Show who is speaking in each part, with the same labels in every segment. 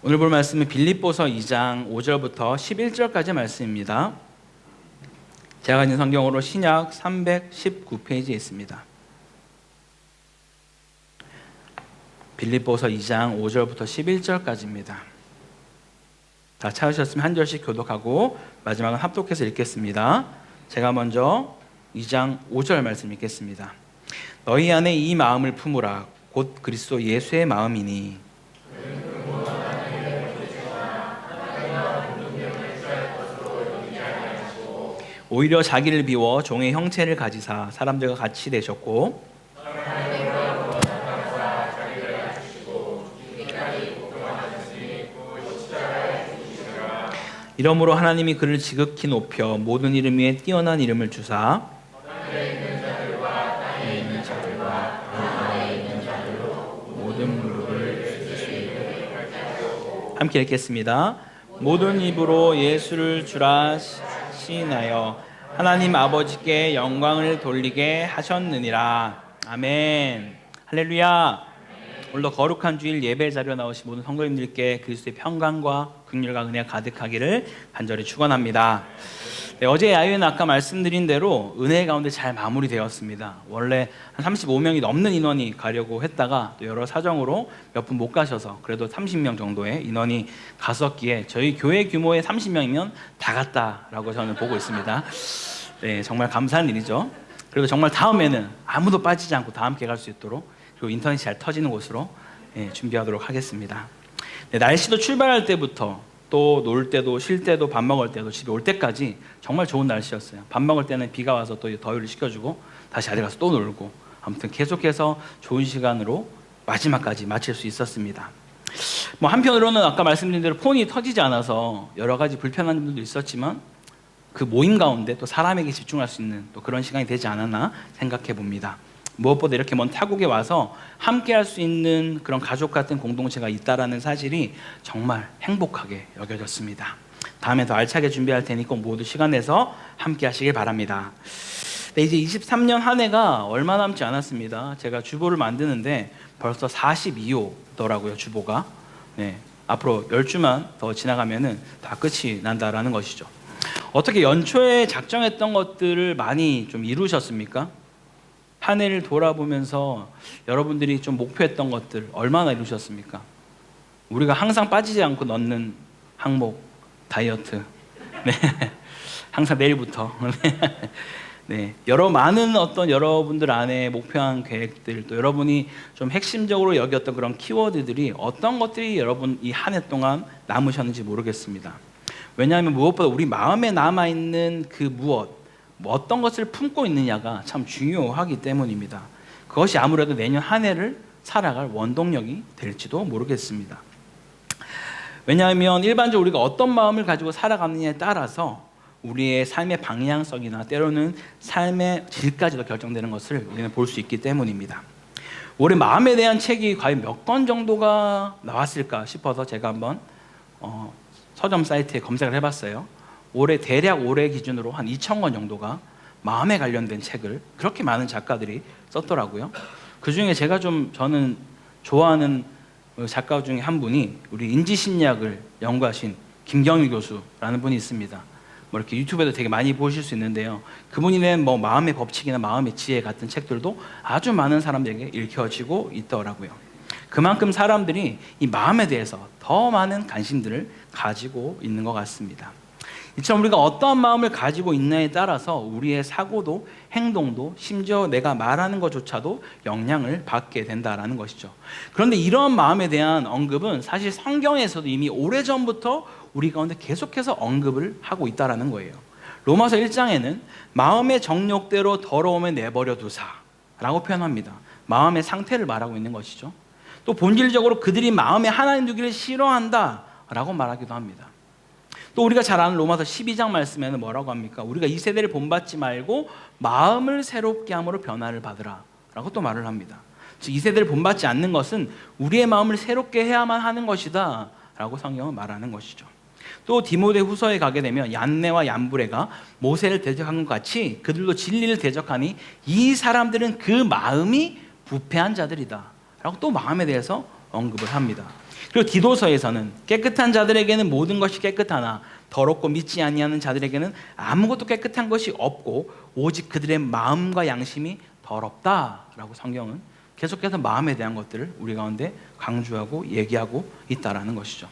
Speaker 1: 오늘 볼 말씀은 빌립보서 2장 5절부터 11절까지 말씀입니다. 제가 가진 성경으로 신약 319페이지에 있습니다. 빌립보서 2장 5절부터 11절까지입니다. 다 찾으셨으면 한 절씩 교독하고 마지막은 합독해서 읽겠습니다. 제가 먼저 2장 5절 말씀 읽겠습니다. 너희 안에 이 마음을 품으라. 곧 그리스도 예수의 마음이니 오히려 자기를 비워 종의 형체를 가지사 사람들과 같이 되셨고 이러므로 하나님이 그를 지극히 높여 모든 이름 위에 뛰어난 이름을 주사 모든 무릎을 함께 읽겠습니다. 모든 입으로 예수를 주라 시인하여 하나님 아버지께 영광을 돌리게 하셨느니라. 아멘. 할렐루야. 오늘도 거룩한 주일 예배 자료 나오신 모든 성도님들께 그리스도의 평강과 긍휼과 은혜가 가득하기를 간절히 축원합니다. 네, 어제 야유회는 아까 말씀드린 대로 은혜 가운데 잘 마무리되었습니다. 원래 한 35명이 넘는 인원이 가려고 했다가 또 여러 사정으로 몇 분 못 가셔서 그래도 30명 정도의 인원이 갔었기에 저희 교회 규모의 30명이면 다 갔다라고 저는 보고 있습니다. 네, 정말 감사한 일이죠. 그래도 정말 다음에는 아무도 빠지지 않고 다 함께 갈 수 있도록 그리고 인터넷이 잘 터지는 곳으로 준비하도록 하겠습니다. 네, 날씨도 출발할 때부터 또 놀 때도 쉴 때도 밥 먹을 때도 집에 올 때까지 정말 좋은 날씨였어요. 밥 먹을 때는 비가 와서 또 더위를 식혀주고 다시 자리 가서 또 놀고 아무튼 계속해서 좋은 시간으로 마지막까지 마칠 수 있었습니다. 한편으로는 아까 말씀드린 대로 폰이 터지지 않아서 여러 가지 불편한 점도 있었지만 그 모임 가운데 또 사람에게 집중할 수 있는 또 그런 시간이 되지 않았나 생각해 봅니다. 무엇보다 이렇게 먼 타국에 와서 함께 할 수 있는 그런 가족 같은 공동체가 있다라는 사실이 정말 행복하게 여겨졌습니다. 다음에 더 알차게 준비할 테니까 모두 시간 내서 함께 하시길 바랍니다. 네, 이제 23년 한 해가 얼마 남지 않았습니다. 제가 주보를 만드는데 벌써 42호더라고요, 주보가. 네, 앞으로 10주만 더 지나가면은 다 끝이 난다라는 것이죠. 어떻게 연초에 작정했던 것들을 많이 좀 이루셨습니까? 한 해를 돌아보면서 여러분들이 좀 목표했던 것들 얼마나 이루셨습니까? 우리가 항상 빠지지 않고 넣는 항목 다이어트. 네. 항상 내일부터. 네. 많은 어떤 여러분들 안에 목표한 계획들 또 여러분이 좀 핵심적으로 여겼던 그런 키워드들이 어떤 것들이 여러분 이 한 해 동안 남으셨는지 모르겠습니다. 왜냐하면 무엇보다 우리 마음에 남아있는 그 무엇 어떤 것을 품고 있느냐가 참 중요하기 때문입니다. 그것이 아무래도 내년 한 해를 살아갈 원동력이 될지도 모르겠습니다. 왜냐하면 일반적으로 우리가 어떤 마음을 가지고 살아가느냐에 따라서 우리의 삶의 방향성이나 때로는 삶의 질까지도 결정되는 것을 우리는 볼 수 있기 때문입니다. 올해 마음에 대한 책이 과연 몇 권 정도가 나왔을까 싶어서 제가 한번 서점 사이트에 검색을 해봤어요. 대략 올해 기준으로 한 2,000권 정도가 마음에 관련된 책을 그렇게 많은 작가들이 썼더라고요. 그 중에 저는 좋아하는 작가 중에 한 분이 우리 인지심리학을 연구하신 김경일 교수라는 분이 있습니다. 이렇게 유튜브에도 되게 많이 보실 수 있는데요. 그분이 낸 마음의 법칙이나 마음의 지혜 같은 책들도 아주 많은 사람들에게 읽혀지고 있더라고요. 그만큼 사람들이 이 마음에 대해서 더 많은 관심들을 가지고 있는 것 같습니다. 이처럼 우리가 어떠한 마음을 가지고 있느냐에 따라서 우리의 사고도 행동도 심지어 내가 말하는 것조차도 영향을 받게 된다는 것이죠. 그런데 이러한 마음에 대한 언급은 사실 성경에서도 이미 오래전부터 우리 가운데 계속해서 언급을 하고 있다는 거예요. 로마서 1장에는 마음의 정욕대로 더러움에 내버려 두사 라고 표현합니다. 마음의 상태를 말하고 있는 것이죠. 또 본질적으로 그들이 마음에 하나님 두기를 싫어한다 라고 말하기도 합니다. 또 우리가 잘 아는 로마서 12장 말씀에는 뭐라고 합니까? 우리가 이 세대를 본받지 말고 마음을 새롭게 함으로 변화를 받으라 라고 또 말을 합니다. 즉 이 세대를 본받지 않는 것은 우리의 마음을 새롭게 해야만 하는 것이다 라고 성경은 말하는 것이죠. 또 디모데 후서에 가게 되면 얀네와 얀브레가 모세를 대적한 것 같이 그들도 진리를 대적하니 이 사람들은 그 마음이 부패한 자들이다 라고 또 마음에 대해서 언급을 합니다. 그리고 디도서에서는 깨끗한 자들에게는 모든 것이 깨끗하나 더럽고 믿지 아니하는 자들에게는 아무것도 깨끗한 것이 없고 오직 그들의 마음과 양심이 더럽다라고 성경은 계속해서 마음에 대한 것들을 우리 가운데 강조하고 얘기하고 있다라는 것이죠.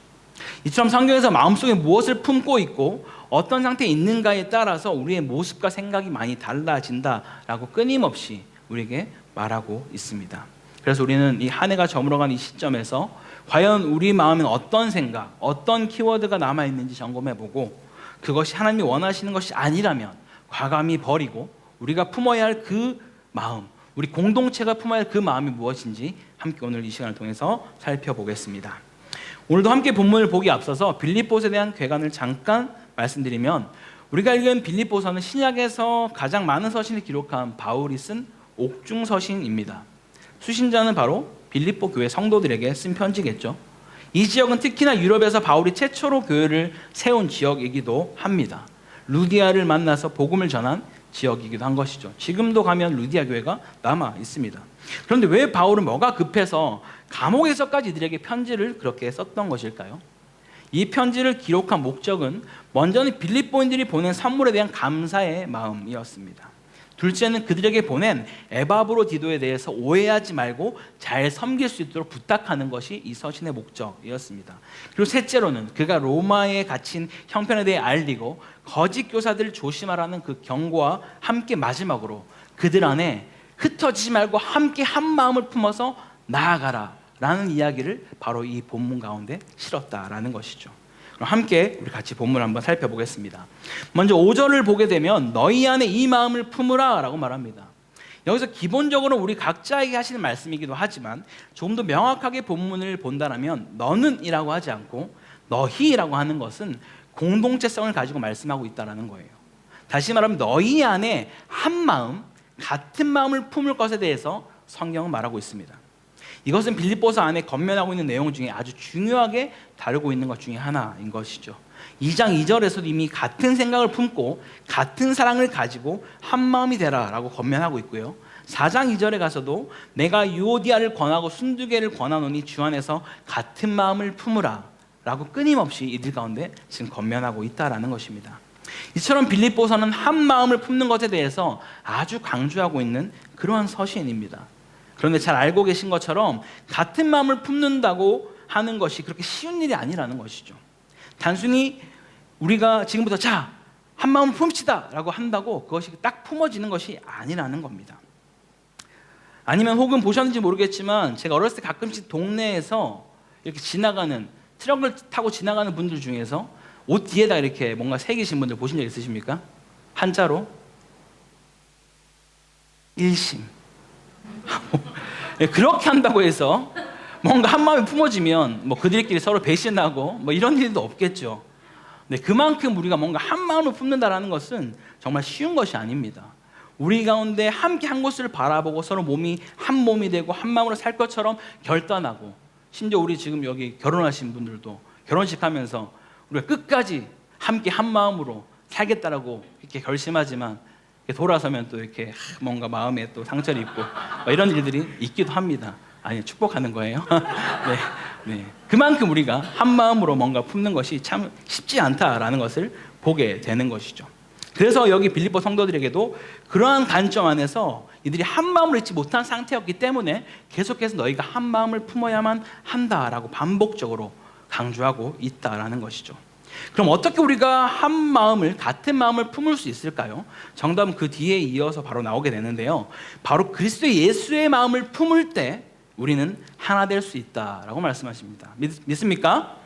Speaker 1: 이처럼 성경에서 마음속에 무엇을 품고 있고 어떤 상태에 있는가에 따라서 우리의 모습과 생각이 많이 달라진다라고 끊임없이 우리에게 말하고 있습니다. 그래서 우리는 이 한 해가 저물어가는 이 시점에서 과연 우리 마음엔 어떤 생각, 어떤 키워드가 남아있는지 점검해보고 그것이 하나님이 원하시는 것이 아니라면 과감히 버리고 우리가 품어야 할 그 마음, 우리 공동체가 품어야 할 그 마음이 무엇인지 함께 오늘 이 시간을 통해서 살펴보겠습니다. 오늘도 함께 본문을 보기 앞서서 빌립보서에 대한 궤관을 잠깐 말씀드리면 우리가 읽은 빌립보서는 신약에서 가장 많은 서신을 기록한 바울이 쓴 옥중 서신입니다. 수신자는 바로 빌립보 교회 성도들에게 쓴 편지겠죠. 이 지역은 특히나 유럽에서 바울이 최초로 교회를 세운 지역이기도 합니다. 루디아를 만나서 복음을 전한 지역이기도 한 것이죠. 지금도 가면 루디아 교회가 남아 있습니다. 그런데 왜 바울은 뭐가 급해서 감옥에서까지 이들에게 편지를 그렇게 썼던 것일까요? 이 편지를 기록한 목적은 먼저는 빌립보인들이 보낸 선물에 대한 감사의 마음이었습니다. 둘째는 그들에게 보낸 에바브로디도에 대해서 오해하지 말고 잘 섬길 수 있도록 부탁하는 것이 이 서신의 목적이었습니다. 그리고 셋째로는 그가 로마에 갇힌 형편에 대해 알리고 거짓 교사들을 조심하라는 그 경고와 함께 마지막으로 그들 안에 흩어지지 말고 함께 한 마음을 품어서 나아가라 라는 이야기를 바로 이 본문 가운데 실었다라는 것이죠. 그럼 함께 우리 같이 본문을 한번 살펴보겠습니다. 먼저 5절을 보게 되면 너희 안에 이 마음을 품으라 라고 말합니다. 여기서 기본적으로 우리 각자에게 하시는 말씀이기도 하지만 조금 더 명확하게 본문을 본다면 너는 이라고 하지 않고 너희라고 하는 것은 공동체성을 가지고 말씀하고 있다는 거예요. 다시 말하면 너희 안에 한 마음, 같은 마음을 품을 것에 대해서 성경은 말하고 있습니다. 이것은 빌립보서 안에 건면하고 있는 내용 중에 아주 중요하게 다루고 있는 것 중에 하나인 것이죠. 2장 2절에서도 이미 같은 생각을 품고 같은 사랑을 가지고 한 마음이 되라라고 건면하고 있고요. 4장 2절에 가서도 내가 유오디아를 권하고 순두개를 권하노니 주 안에서 같은 마음을 품으라 라고 끊임없이 이들 가운데 지금 건면하고 있다라는 것입니다. 이처럼 빌립보서는 한 마음을 품는 것에 대해서 아주 강조하고 있는 그러한 서신입니다. 그런데 잘 알고 계신 것처럼 같은 마음을 품는다고 하는 것이 그렇게 쉬운 일이 아니라는 것이죠. 단순히 우리가 지금부터 자, 한 마음을 품읍시다 라고 한다고 그것이 딱 품어지는 것이 아니라는 겁니다. 아니면 혹은 보셨는지 모르겠지만 제가 어렸을 때 가끔씩 동네에서 이렇게 지나가는 트럭을 타고 지나가는 분들 중에서 옷 뒤에다 이렇게 뭔가 새기신 분들 보신 적 있으십니까? 한자로 일심. 그렇게 한다고 해서 뭔가 한 마음이 품어지면 뭐 그들끼리 서로 배신하고 뭐 이런 일도 없겠죠. 근데 그만큼 우리가 뭔가 한 마음을 품는다라는 것은 정말 쉬운 것이 아닙니다. 우리 가운데 함께 한 곳을 바라보고 서로 몸이 한 몸이 되고 한 마음으로 살 것처럼 결단하고, 심지어 우리 지금 여기 결혼하신 분들도 결혼식 하면서 우리가 끝까지 함께 한 마음으로 살겠다라고 이렇게 결심하지만 돌아서면 또 이렇게 뭔가 마음에 또 상처를 입고 이런 일들이 있기도 합니다. 아니, 축복하는 거예요. 네. 그만큼 우리가 한 마음으로 뭔가 품는 것이 참 쉽지 않다라는 것을 보게 되는 것이죠. 그래서 여기 빌립보 성도들에게도 그러한 관점 안에서 이들이 한 마음으로 있지 못한 상태였기 때문에 계속해서 너희가 한 마음을 품어야만 한다라고 반복적으로 강조하고 있다라는 것이죠. 그럼 어떻게 우리가 한 마음을, 같은 마음을 품을 수 있을까요? 정답은 그 뒤에 이어서 바로 나오게 되는데요. 바로 그리스도 예수의 마음을 품을 때 우리는 하나 될 수 있다라고 말씀하십니다. 믿습니까?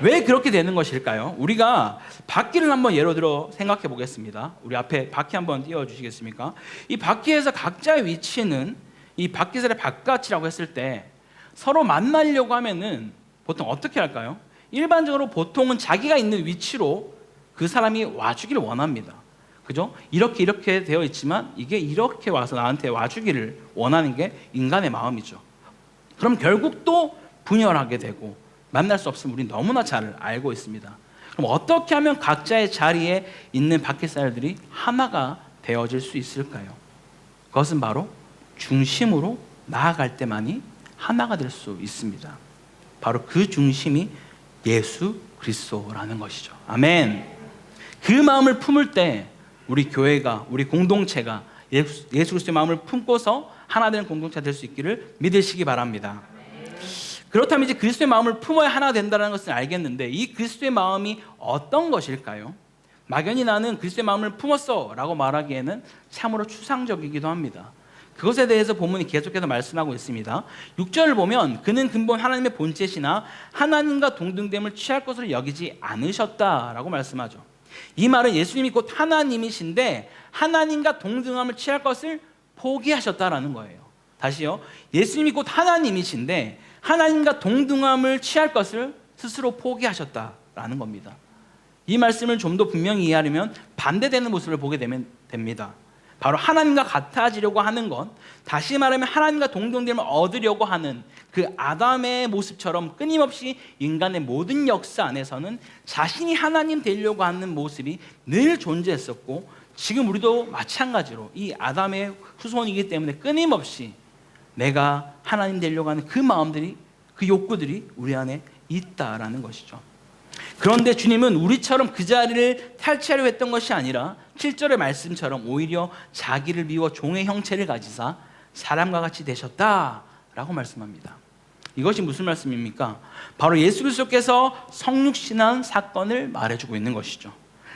Speaker 1: 왜 그렇게 되는 것일까요? 우리가 바퀴를 한번 예로 들어 생각해 보겠습니다. 우리 앞에 바퀴 한번 띄워주시겠습니까? 이 바퀴에서 각자의 위치는 이 바퀴살의 바깥이라고 했을 때 서로 만나려고 하면은 보통 어떻게 할까요? 일반적으로 보통은 자기가 있는 위치로 그 사람이 와주기를 원합니다. 그죠? 이렇게 되어 있지만 이게 이렇게 와서 나한테 와주기를 원하는 게 인간의 마음이죠. 그럼 결국 또 분열하게 되고 만날 수 없음을 우리 너무나 잘 알고 있습니다. 그럼 어떻게 하면 각자의 자리에 있는 바퀴살들이 하나가 되어질 수 있을까요? 그것은 바로 중심으로 나아갈 때만이 하나가 될 수 있습니다. 바로 그 중심이 예수 그리스도라는 것이죠. 아멘. 그 마음을 품을 때 우리 교회가, 우리 공동체가 예수 그리스도의 마음을 품고서 하나 되는 공동체가 될 수 있기를 믿으시기 바랍니다. 그렇다면 이제 그리스도의 마음을 품어야 하나 된다는 것을 알겠는데, 이 그리스도의 마음이 어떤 것일까요? 막연히 나는 그리스도의 마음을 품었어 라고 말하기에는 참으로 추상적이기도 합니다. 그것에 대해서 본문이 계속해서 말씀하고 있습니다. 6절을 보면 그는 근본 하나님의 본체시나 하나님과 동등됨을 취할 것으로 여기지 않으셨다라고 말씀하죠. 이 말은 예수님이 곧 하나님이신데 하나님과 동등함을 취할 것을 포기하셨다라는 거예요. 다시요. 예수님이 곧 하나님이신데 하나님과 동등함을 취할 것을 스스로 포기하셨다라는 겁니다. 이 말씀을 좀 더 분명히 이해하려면 반대되는 모습을 보게 되면 됩니다. 바로 하나님과 같아지려고 하는 것, 다시 말하면 하나님과 동등됨을 얻으려고 하는 그 아담의 모습처럼 끊임없이 인간의 모든 역사 안에서는 자신이 하나님 되려고 하는 모습이 늘 존재했었고, 지금 우리도 마찬가지로 이 아담의 후손이기 때문에 끊임없이 내가 하나님 되려고 하는 그 마음들이, 그 욕구들이 우리 안에 있다라는 것이죠. 그런데 주님은 우리처럼 그 자리를 탈취하려 했던 것이 아니라 7절의 말씀처럼 오히려 자기를 비워 종의 형체를 가지사 사람과 같이 되셨다라고 말씀합니다. 이것이 무슨 말씀입니까? 바로 예수 그리스도께서 성육신한 사건을 말해주고 있는 것이죠.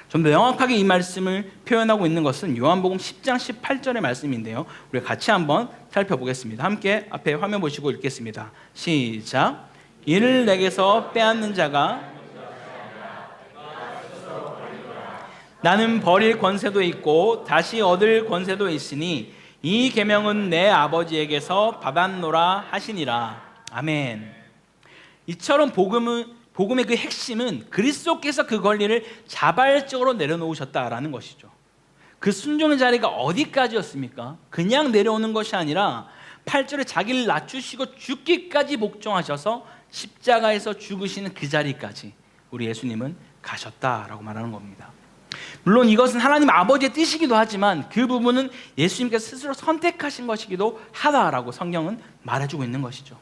Speaker 1: 좀 더 명확하게 이 말씀을 표현하고 있는 것은 요한복음 10장 18절의 말씀인데요, 우리 같이 한번 살펴보겠습니다. 함께 앞에 화면 보시고 읽겠습니다. 시작. 이를 내게서 빼앗는 자가 나는 버릴 권세도 있고 다시 얻을 권세도 있으니 이 계명은 내 아버지에게서 받았노라 하시니라. 아멘. 이처럼 복음의 그 핵심은 그리스도께서 그 권리를 자발적으로 내려놓으셨다라는 것이죠. 그 순종의 자리가 어디까지였습니까? 그냥 내려오는 것이 아니라 8절에 자기를 낮추시고 죽기까지 복종하셔서 십자가에서 죽으시는 그 자리까지 우리 예수님은 가셨다라고 말하는 겁니다. 물론 이것은 하나님 아버지의 뜻이기도 하지만 그 부분은 예수님께서 스스로 선택하신 것이기도 하다라고 성경은 말해주고 있는 것이죠.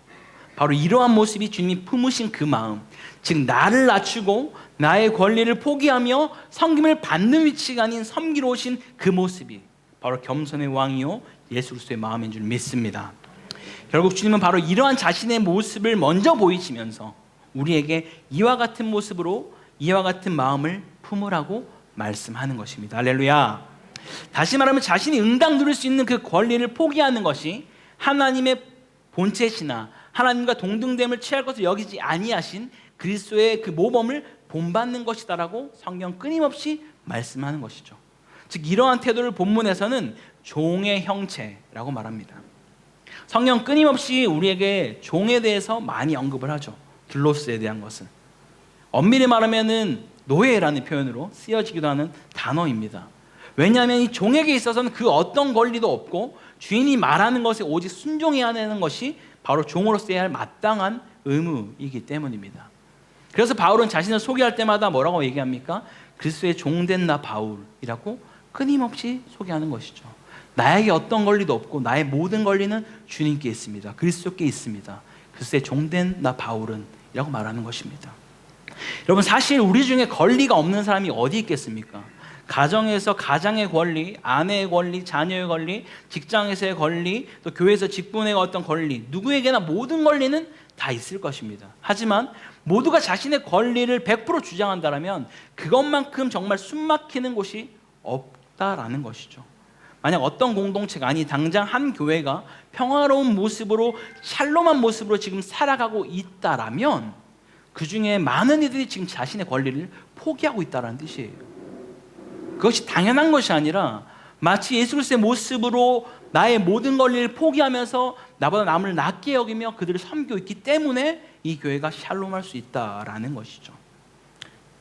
Speaker 1: 바로 이러한 모습이 주님이 품으신 그 마음, 즉 나를 낮추고 나의 권리를 포기하며 섬김을 받는 위치가 아닌 섬기러 오신 그 모습이 바로 겸손의 왕이요 예수 그리스도의 마음인 줄 믿습니다. 결국 주님은 바로 이러한 자신의 모습을 먼저 보이시면서 우리에게 이와 같은 모습으로 이와 같은 마음을 품으라고 말씀하는 것입니다. 할렐루야. 다시 말하면 자신이 응당 누릴 수 있는 그 권리를 포기하는 것이 하나님의 본체시나 하나님과 동등됨을 취할 것을 여기지 아니하신 그리스도의 그 모범을 본받는 것이다라고 성경 끊임없이 말씀하는 것이죠. 즉 이러한 태도를 본문에서는 종의 형체라고 말합니다. 성경 끊임없이 우리에게 종에 대해서 많이 언급을 하죠. 둘로스에 대한 것은 엄밀히 말하면은 노예라는 표현으로 쓰여지기도 하는 단어입니다. 왜냐하면 이 종에게 있어서는 그 어떤 권리도 없고 주인이 말하는 것에 오직 순종해야 하는 것이 바로 종으로서야 할 마땅한 의무이기 때문입니다. 그래서 바울은 자신을 소개할 때마다 뭐라고 얘기합니까? 그리스도의 종된 나 바울이라고 끊임없이 소개하는 것이죠. 나에게 어떤 권리도 없고 나의 모든 권리는 주님께 있습니다. 그리스도께 있습니다. 그리스도의 종된 나 바울은 이라고 말하는 것입니다. 여러분, 사실 우리 중에 권리가 없는 사람이 어디 있겠습니까? 가정에서 가장의 권리, 아내의 권리, 자녀의 권리, 직장에서의 권리, 또 교회에서 직분의 어떤 권리, 누구에게나 모든 권리는 다 있을 것입니다. 하지만 모두가 자신의 권리를 100% 주장한다면 그것만큼 정말 숨막히는 곳이 없다라는 것이죠. 만약 어떤 공동체가, 아니 당장 한 교회가 평화로운 모습으로, 샬롬한 모습으로 지금 살아가고 있다라면 그 중에 많은 이들이 지금 자신의 권리를 포기하고 있다는 뜻이에요. 그것이 당연한 것이 아니라 마치 예수 그리스도의 모습으로 나의 모든 권리를 포기하면서 나보다 남을 낮게 여기며 그들을 섬기고 있기 때문에 이 교회가 샬롬할 수 있다라는 것이죠.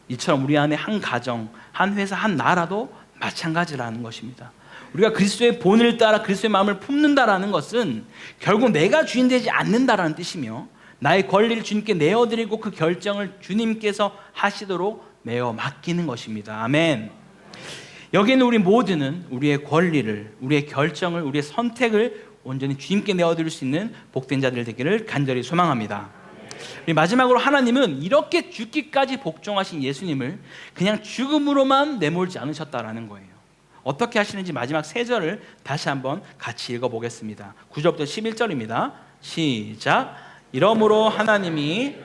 Speaker 1: 이처럼 우리 안에 한 가정, 한 회사, 한 나라도 마찬가지라는 것입니다. 우리가 그리스도의 본을 따라 그리스도의 마음을 품는다라는 것은 결국 내가 주인 되지 않는다라는 뜻이며 나의 권리를 주님께 내어드리고 그 결정을 주님께서 하시도록 내어 맡기는 것입니다. 아멘. 여기는 우리 모두는 우리의 권리를, 우리의 결정을, 우리의 선택을 온전히 주님께 내어드릴 수 있는 복된 자들 되기를 간절히 소망합니다. 마지막으로 하나님은 이렇게 죽기까지 복종하신 예수님을 그냥 죽음으로만 내몰지 않으셨다라는 거예요. 어떻게 하시는지 마지막 3절을 다시 한번 같이 읽어보겠습니다. 9절부터 11절입니다. 시작. 이러므로 하나님이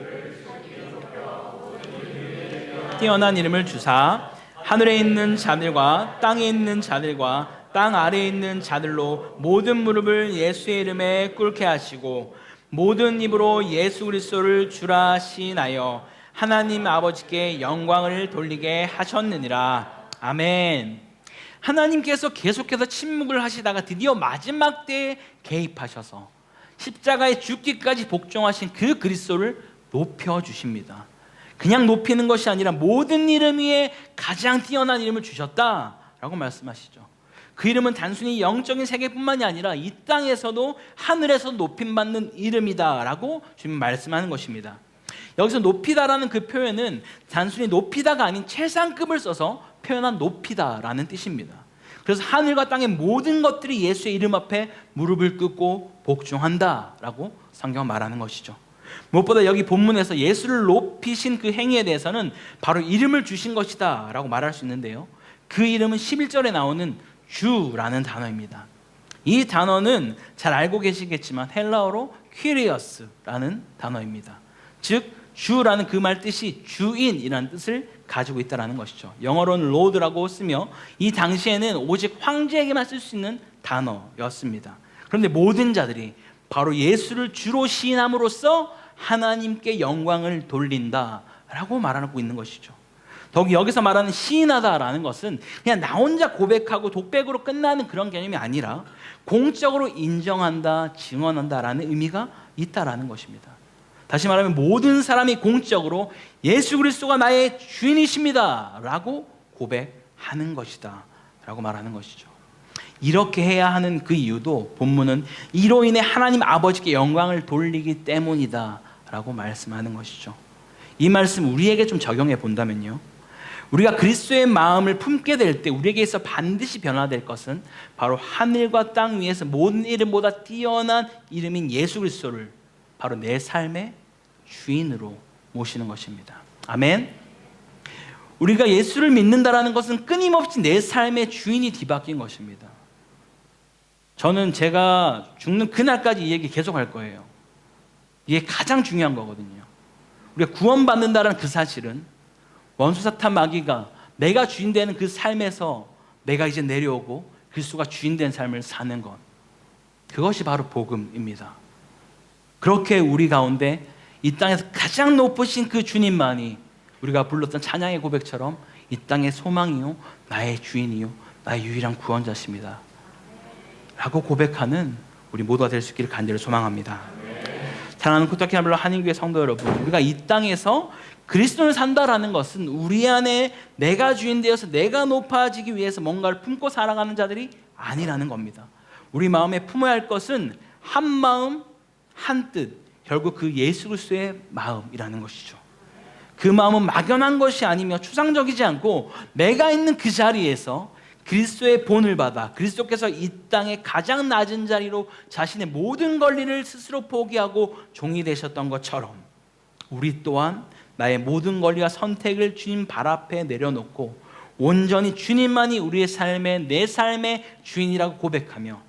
Speaker 1: 뛰어난 이름을 주사 하늘에 있는 자들과 땅에 있는 자들과 땅 아래에 있는 자들로 모든 무릎을 예수의 이름에 꿇게 하시고 모든 입으로 예수 그리스도를 주라 시인하여 하나님 아버지께 영광을 돌리게 하셨느니라. 아멘. 하나님께서 계속해서 침묵을 하시다가 드디어 마지막 때에 개입하셔서 십자가에 죽기까지 복종하신 그 그리스도를 높여주십니다. 그냥 높이는 것이 아니라 모든 이름 위에 가장 뛰어난 이름을 주셨다라고 말씀하시죠. 그 이름은 단순히 영적인 세계뿐만이 아니라 이 땅에서도 하늘에서도 높임받는 이름이다라고 주님 말씀하는 것입니다. 여기서 높이다라는 그 표현은 단순히 높이다가 아닌 최상급을 써서 표현한 높이다라는 뜻입니다. 그래서 하늘과 땅의 모든 것들이 예수의 이름 앞에 무릎을 꿇고 복종한다라고 성경은 말하는 것이죠. 무엇보다 여기 본문에서 예수를 높이신 그 행위에 대해서는 바로 이름을 주신 것이다 라고 말할 수 있는데요, 그 이름은 11절에 나오는 주라는 단어입니다. 이 단어는 잘 알고 계시겠지만 헬라어로 퀴리어스라는 단어입니다. 즉 주라는 그 말 뜻이 주인이라는 뜻을 가지고 있다는 것이죠. 영어로는 로드라고 쓰며 이 당시에는 오직 황제에게만 쓸 수 있는 단어였습니다. 그런데 모든 자들이 바로 예수를 주로 시인함으로써 하나님께 영광을 돌린다라고 말하고 있는 것이죠. 더욱이 여기서 말하는 시인하다라는 것은 그냥 나 혼자 고백하고 독백으로 끝나는 그런 개념이 아니라 공적으로 인정한다, 증언한다라는 의미가 있다라는 것입니다. 다시 말하면 모든 사람이 공적으로 예수 그리스도가 나의 주인이십니다 라고 고백하는 것이다 라고 말하는 것이죠. 이렇게 해야 하는 그 이유도 본문은 이로 인해 하나님 아버지께 영광을 돌리기 때문이다 라고 말씀하는 것이죠. 이 말씀 우리에게 좀 적용해 본다면요, 우리가 그리스도의 마음을 품게 될 때 우리에게서 반드시 변화될 것은 바로 하늘과 땅 위에서 모든 이름보다 뛰어난 이름인 예수 그리스도를 바로 내 삶의 주인으로 모시는 것입니다. 아멘. 우리가 예수를 믿는다라는 것은 끊임없이 내 삶의 주인이 뒤바뀐 것입니다. 저는 제가 죽는 그날까지 이 얘기 계속 할 거예요. 이게 가장 중요한 거거든요. 우리가 구원받는다는 그 사실은 원수 사탄 마귀가 내가 주인 되는 그 삶에서 내가 이제 내려오고 그리스도가 주인 된 삶을 사는 것, 그것이 바로 복음입니다. 그렇게 우리 가운데 이 땅에서 가장 높으신 그 주님만이 우리가 불렀던 찬양의 고백처럼 이 땅의 소망이요 나의 주인이요 나의 유일한 구원자십니다 라고 고백하는 우리 모두가 될 수 있기를 간절히 소망합니다. 사랑하는 코타키 하늘로 한인교회 성도 여러분, 우리가 이 땅에서 그리스도를 산다라는 것은 우리 안에 내가 주인 되어서 내가 높아지기 위해서 뭔가를 품고 살아가는 자들이 아니라는 겁니다. 우리 마음에 품어야 할 것은 한 마음 한 뜻, 결국 그 예수 그리스도의 마음이라는 것이죠. 그 마음은 막연한 것이 아니며 추상적이지 않고 내가 있는 그 자리에서 그리스도의 본을 받아 그리스도께서 이 땅의 가장 낮은 자리로 자신의 모든 권리를 스스로 포기하고 종이 되셨던 것처럼 우리 또한 나의 모든 권리와 선택을 주님 발 앞에 내려놓고 온전히 주님만이 우리의 삶의 내 삶의 주인이라고 고백하며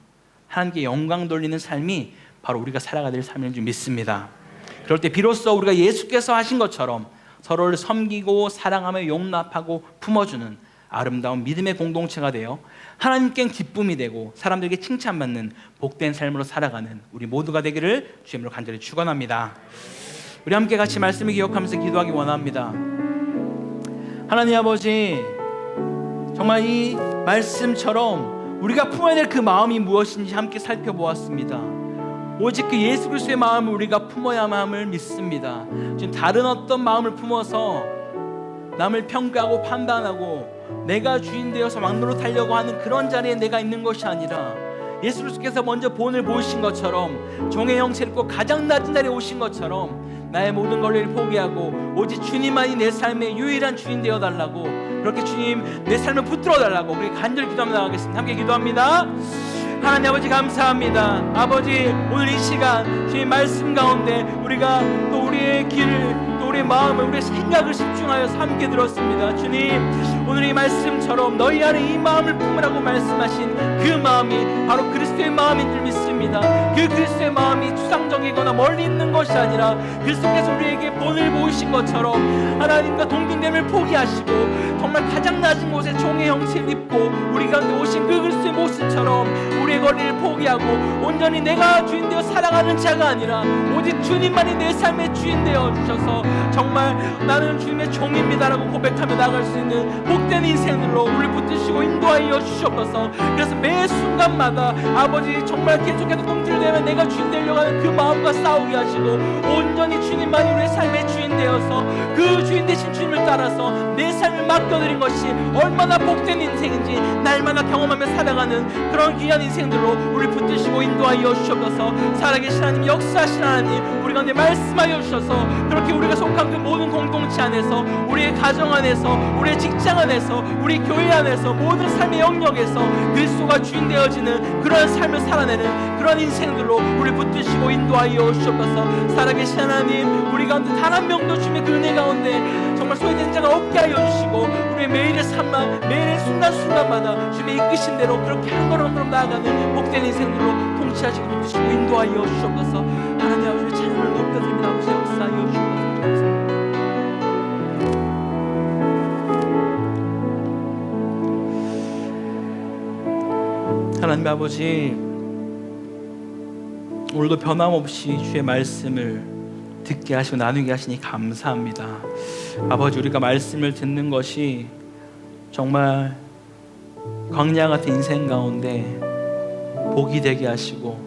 Speaker 1: 하나님께 영광 돌리는 삶이 바로 우리가 살아가야 될 삶인 줄 믿습니다. 그럴 때 비로소 우리가 예수께서 하신 것처럼 서로를 섬기고 사랑하며 용납하고 품어주는 아름다운 믿음의 공동체가 되어 하나님께 기쁨이 되고 사람들에게 칭찬받는 복된 삶으로 살아가는 우리 모두가 되기를 주님으로 간절히 축원합니다. 우리 함께 같이 말씀을 기억하면서 기도하기 원합니다. 하나님 아버지, 정말 이 말씀처럼 우리가 품어야 될 그 마음이 무엇인지 함께 살펴보았습니다. 오직 그 예수 그리스도의 마음을 우리가 품어야만 함을 믿습니다. 지금 다른 어떤 마음을 품어서 남을 평가하고 판단하고 내가 주인 되어서 왕노릇하려고 하는 그런 자리에 내가 있는 것이 아니라 예수 그리스도께서 먼저 본을 보이신 것처럼 종의 형체를 입고 가장 낮은 자리에 오신 것처럼 나의 모든 권리를 포기하고 오직 주님만이 내 삶의 유일한 주인 되어달라고, 그렇게 주님 내 삶을 붙들어 달라고 우리 간절히 기도하며 나가겠습니다. 함께 기도합니다. 하나님 아버지 감사합니다. 아버지, 오늘 이 시간 주의 말씀 가운데 우리가 또 우리의 길을, 또 우리의 마음을, 우리의 생각을 집중하여서 함께 들었습니다. 주님, 오늘 이 말씀처럼 너희 안에 이 마음을 품으라고 말씀하신 그 마음이 바로 그리스도의 마음인 줄 믿습니다. 그 그리스도의 마음이 추상적이거나 멀리 있는 것이 아니라 그리스도께서 우리에게 본을 보이신 것처럼 하나님과 동등됨을 포기하시고 정말 가장 낮은 곳에 종의 형체를 입고 우리 가운데 오신 그 그리스도의 모습처럼 우리의 권리를 포기하고 온전히 내가 주인 되어 살아가는 자가 아니라 오직 주님만이 내 삶의 주인 되어 주셔서 정말 나는 주님의 종입니다라고 고백하며 나아갈 수 있는 복된 인생으로 우리를 붙드시고 인도하여 주시옵소서. 그래서 매 순간마다 아버지 정말 계속해서 꿈틀대면 내가 주인 되려고 하는 그 마음과 싸우게 하시고 온전히 주님만이 우리의 삶의 주인 되어서 그 주인 되신 주님을 따라서 내 삶을 맡겨드린 것이 얼마나 복된 인생인지 날마다 경험하며 살아가는 그런 귀한 인생들로 우리를 붙드시고 인도하여 주시옵소서. 살아계신 하나님, 역사하신 하나님, 우리 가운데 말씀하여 주셔서 그렇게 우리가 속한 그 모든 공동체 안에서, 우리의 가정 안에서, 우리의 직장 안에서, 우리 교회 안에서, 모든 삶의 영역에서 그리스도가 주인 되어지는 그런 삶을 살아내는 그런 인생들로 우리를 붙드시고 인도하여 주시옵소서. 살아계신 하나님, 우리 가운데 단 한 명도 주님의 그 은혜 가운데 정말 소외된 자가 없게 하여 주시고 우리의 매일의 삶만, 매일의 순간순간마다 주님의 이끄신 대로 그렇게 한 걸음 한 걸음 나아가는 복된 인생들로 통치하시고 붙드시고 인도하여 주시옵소서. 하나님 아버지의 찬양을 높여드립니다. 아버지, 역사하여 주시옵소서. 하나님 아버지, 오늘도 변함없이 주의 말씀을 듣게 하시고 나누게 하시니 감사합니다. 아버지, 우리가 말씀을 듣는 것이 정말 광야 같은 인생 가운데 복이 되게 하시고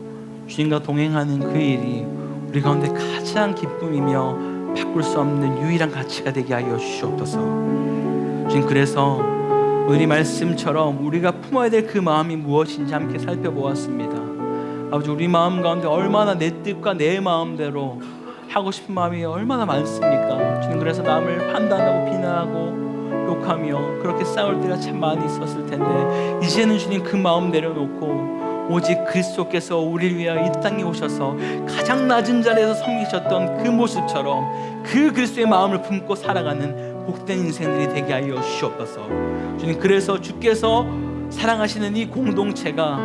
Speaker 1: 주님과 동행하는 그 일이 우리 가운데 가장 기쁨이며 바꿀 수 없는 유일한 가치가 되게 하여 주시옵소서. 주님, 그래서 오늘 이 말씀처럼 우리가 품어야 될 그 마음이 무엇인지 함께 살펴보았습니다. 아버지, 우리 마음 가운데 얼마나 내 뜻과 내 마음대로 하고 싶은 마음이 얼마나 많습니까? 주님, 그래서 남을 판단하고 비난하고 욕하며 그렇게 싸울 때가 참 많이 있었을 텐데 이제는 주님 그 마음 내려놓고 오직 그리스도께서 우리를 위하여 이 땅에 오셔서 가장 낮은 자리에서 섬기셨던 그 모습처럼 그 그리스도의 마음을 품고 살아가는 복된 인생들이 되게 하여 주시옵소서. 주님, 그래서 주께서 사랑하시는 이 공동체가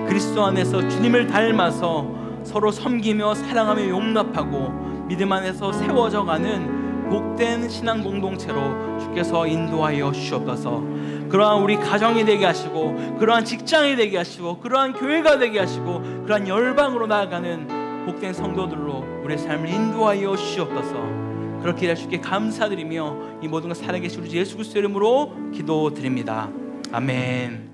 Speaker 1: 그리스도 안에서 주님을 닮아서 서로 섬기며 사랑하며 용납하고 믿음 안에서 세워져 가는 복된 신앙 공동체로 주께서 인도하여 주시옵소서. 그러한 우리 가정이 되게 하시고 그러한 직장이 되게 하시고 그러한 교회가 되게 하시고 그러한 열방으로 나아가는 복된 성도들로 우리의 삶을 인도하여 주시옵소서. 그렇게 할 수 있게 감사드리며 이 모든 것 살아계신 우리 예수 그리스도 이름으로 기도드립니다. 아멘.